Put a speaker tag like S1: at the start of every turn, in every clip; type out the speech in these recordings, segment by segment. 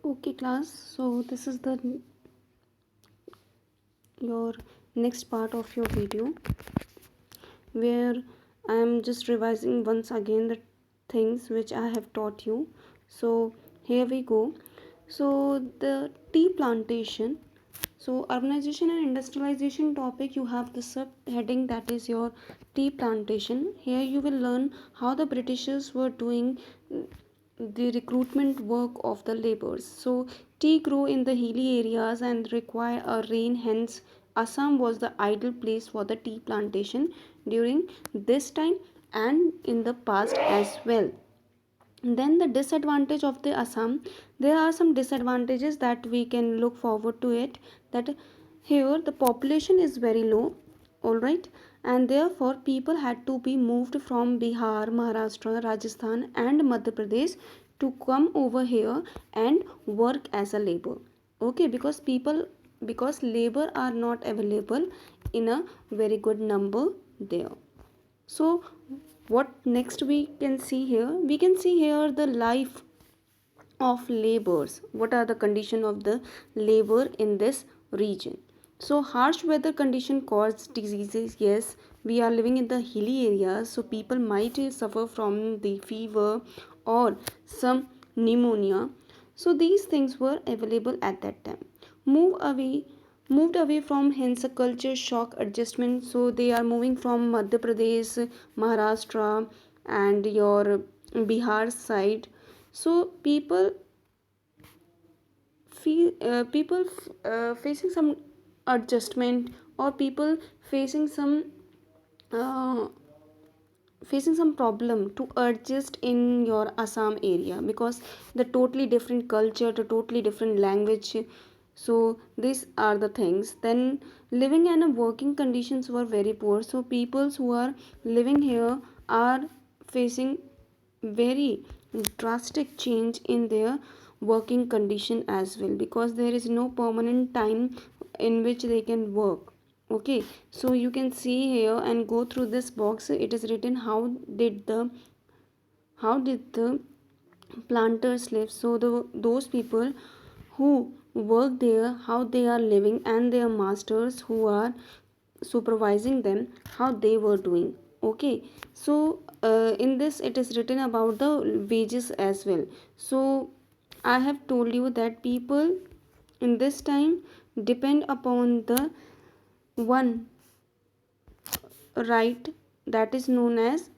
S1: Okay, class. So this is the your next part of your video where I am just revising once again the things which I have taught you. So here we go. So the tea plantation. So urbanization and industrialization topic, you have the subheading that is your tea plantation. Here you will learn how the Britishers were doing the recruitment work of the laborers. So tea grew in the hilly areas and require a rain, hence Assam was the ideal place for the tea plantation during this time and in the past as well. Then the disadvantage of the Assam, there are some disadvantages that we can look forward to it, that here the population is very low, all right, and therefore people had to be moved from Bihar, Maharashtra, Rajasthan and Madhya Pradesh to come over here and work as a labor. Okay, because labor are not available in a very good number there. So what next we can see here, we can see here the life of laborers, what are the condition of the labor in this region. So harsh weather condition cause diseases, yes, we are living in the hilly areas, so people might suffer from the fever or some pneumonia. So these things were available at that time. move away Moved away from, hence a culture shock adjustment. So they are moving from Madhya Pradesh, Maharashtra and your Bihar side. So people facing some adjustment, or people facing some uh, facing some problem to adjust in your Assam area, because the totally different culture, the totally different language. So these are the things. Then living and working conditions were very poor. So peoples who are living here are facing very drastic change in their working condition as well, because there is no permanent time in which they can work. Okay, so you can see here and go through this box, it is written how did the planters live. So those people who work there, how they are living, and their masters who are supervising them, how they were doing. Okay, so in this it is written about the wages as well. So I have told you that people in this time depend upon the one right, that is known as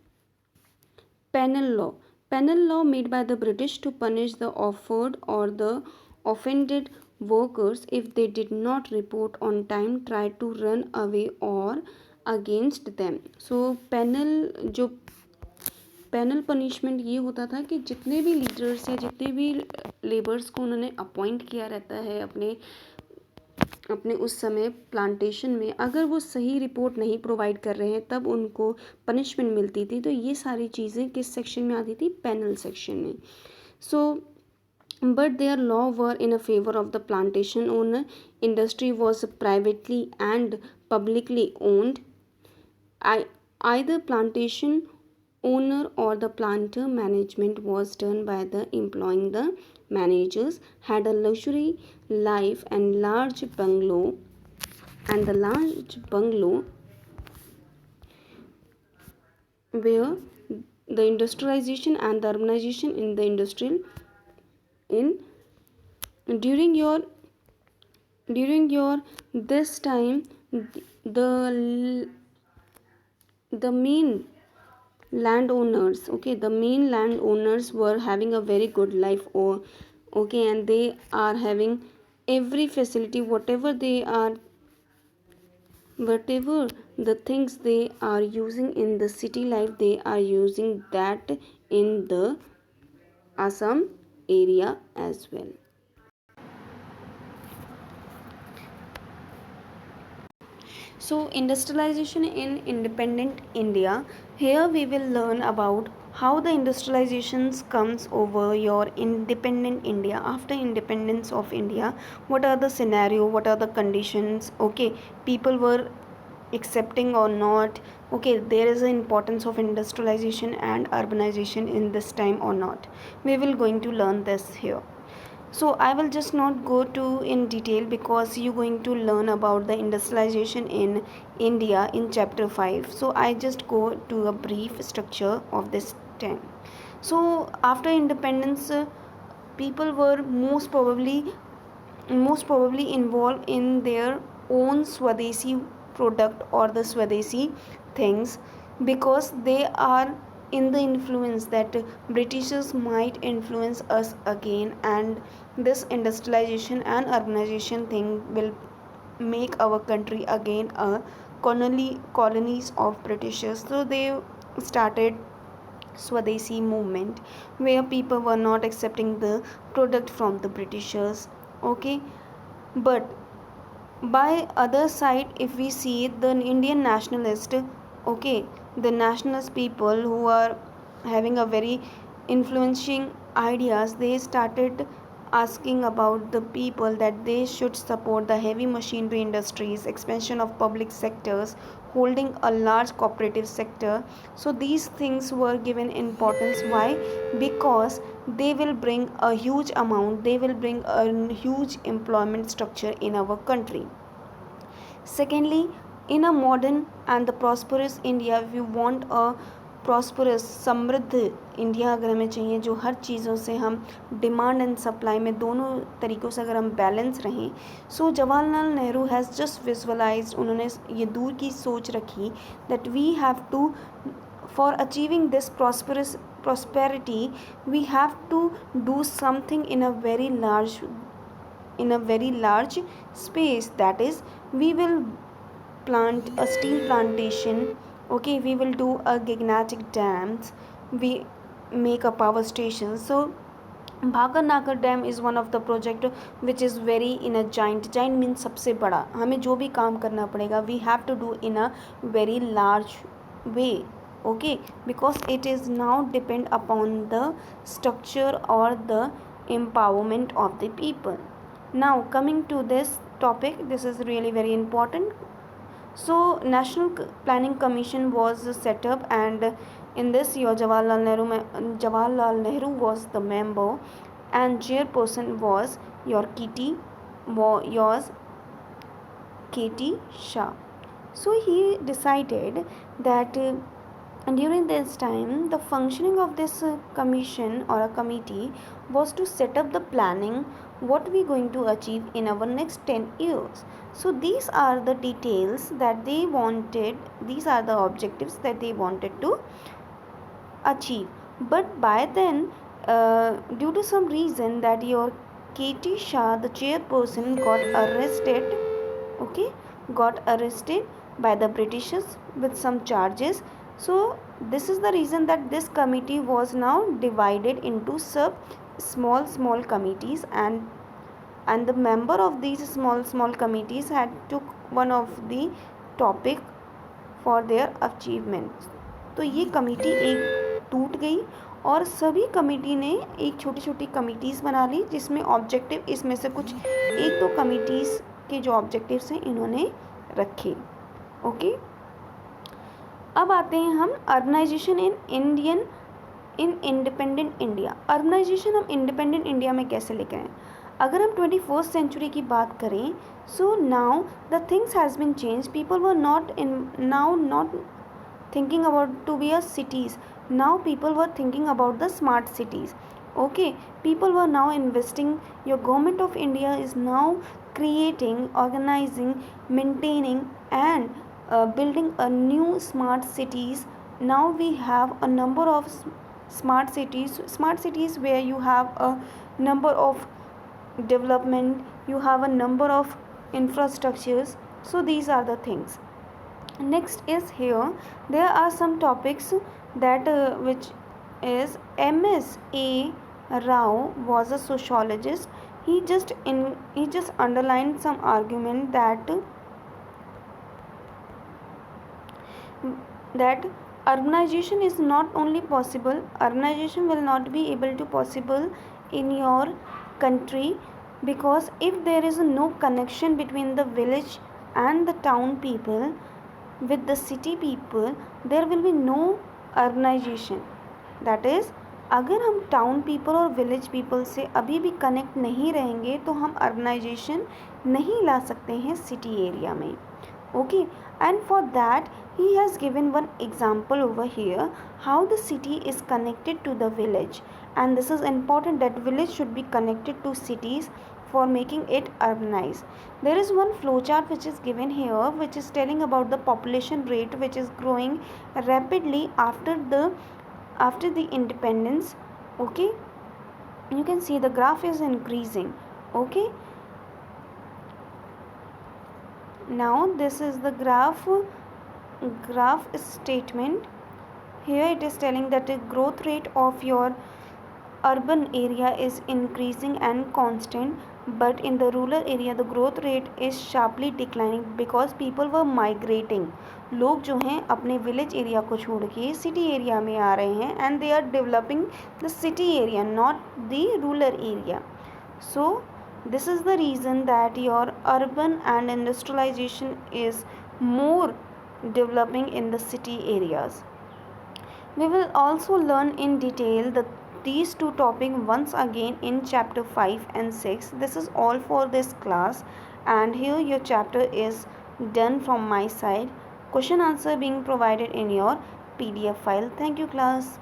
S1: penal law. Penal law made by the British to punish the offered or the offended workers if they did not report on time, try to run away or against them. So penal punishment ये होता था कि जितने भी leaders या जितने भी labours को उन्होंने अपॉइंट किया रहता है अपने अपने उस समय प्लांटेशन में, अगर वो सही रिपोर्ट नहीं प्रोवाइड कर रहे हैं तब उनको पनिशमेंट मिलती थी. तो ये सारी चीज़ें किस सेक्शन में आती थी? पेनल सेक्शन में. सो but their law were in a favor of the plantation owner. Industry was privately and publicly owned. Either plantation owner or the planter management was done by the employing the managers, had a luxury life and large bungalow, and the large bungalow where the industrialization and the urbanization in the industrial in during your this time, the the main landowners, okay, the main landowners were having a very good life, or okay, and they are having every facility, whatever the things they are using in the city life, they are using that in the Assam area as well. So industrialization in independent India. Here we will learn about how the industrializations comes over your independent India. After independence of India, what are the scenario, what are the conditions, okay, people were accepting or not, okay, there is an importance of industrialization and urbanization in this time or not. We will going to learn this here. So I will just not go to in detail because you're going to learn about the industrialization in India in chapter 5. So I just go to a brief structure of this time. So after independence, people were most probably involved in their own Swadeshi product or the Swadeshi things, because they are in the influence that Britishers might influence us again, and this industrialization and urbanization thing will make our country again a colonies of Britishers. So they started Swadeshi movement, where people were not accepting the product from the Britishers. Okay, but by other side, if we see the Indian nationalist, okay, the nationalist people who are having a very influencing ideas, they started asking about the people that they should support the heavy machinery industries, expansion of public sectors, holding a large cooperative sector. So these things were given importance. Why? Because they will bring a huge amount, they will bring a huge employment structure in our country. Secondly, in a modern and the prosperous India, we want a prosperous समृद्ध India अगर हमें चाहिए, जो हर चीज़ों से हम demand and supply में दोनों तरीक़ों से अगर हम बैलेंस रहें. So Jawaharlal Nehru has just visualized, उन्होंने ये दूर की सोच रखी that we have to, for achieving this prosperity, we have to do something in a very large space. That is, we will plant a steel plantation. Okay, we will do a gigantic dams, we make a power station. So Bhakra Nangal dam is one of the project which is very in a giant means सबसे बड़ा. हमें जो भी काम करना पड़ेगा, we have to do in a very large way. Okay, because it is now depend upon the structure or the empowerment of the people. Now coming to this topic, this is really very important. So National Planning Commission was set up, and in this year Jawaharlal Nehru was the member, and chairperson was your KT Shah. So he decided that during this time the functioning of this commission or a committee was to set up the planning what we going to achieve in our next 10 years. So these are the details that they wanted, these are the objectives that they wanted to achieve. But by then, due to some reason that your KT Shah, the chairperson, got arrested by the Britishers with some charges. So this is the reason that this committee was now divided into small committees, and the member of these small committees had took one of the topic for their achievements. तो ये committee एक टूट गई और सभी committee ने एक छोटी छोटी कमिटीज़ बना ली, जिसमें ऑब्जेक्टिव इसमें से कुछ एक दो कमिटीज़ के जो ऑब्जेक्टिव्स हैं इन्होंने रखे. ओके, अब आते हैं हम urbanisation in independent India. Urbanisation हम इंडिपेंडेंट इंडिया में कैसे लेकर आए. अगर हम 21st सेंचुरी की बात करें, so now the things has been change. People were not thinking about to be a cities. Now people were thinking about the smart cities. Okay, people were now investing. Your government of India is now creating, organizing, maintaining, and building a new smart cities. Now we have a number of smart cities where you have a number of development, you have a number of infrastructures. So these are the things. Next is here there are some topics that which is M.S.A. Rao was a sociologist. He just underlined some argument that urbanization is not only possible, urbanization will not be able to possible in your country, because if there is no connection between the village and the town people with the city people, there will be no urbanization. That is, अगर हम town people और village people से अभी भी connect नहीं रहेंगे तो हम अर्बनाइजेशन नहीं ला सकते हैं सिटी एरिया में. Okay, and for that he has given one example over here how the city is connected to the village, and this is important that village should be connected to cities for making it urbanized. There is one flowchart which is given here which is telling about the population rate which is growing rapidly after the independence. Okay, you can see the graph is increasing. Okay, now this is the graph statement. Here it is telling that the growth rate of your urban area is increasing and constant, but in the rural area the growth rate is sharply declining because people were migrating. लोग जो हैं अपने village area को छोड़ के city area में आ रहे हैं, and they are developing the city area, not the rural area. So this is the reason that your urban and industrialization is more developing in the city areas. We will also learn in detail these two topics once again in chapter 5 and 6. This is all for this class, and here your chapter is done from my side. Question answer being provided in your PDF file. Thank you class.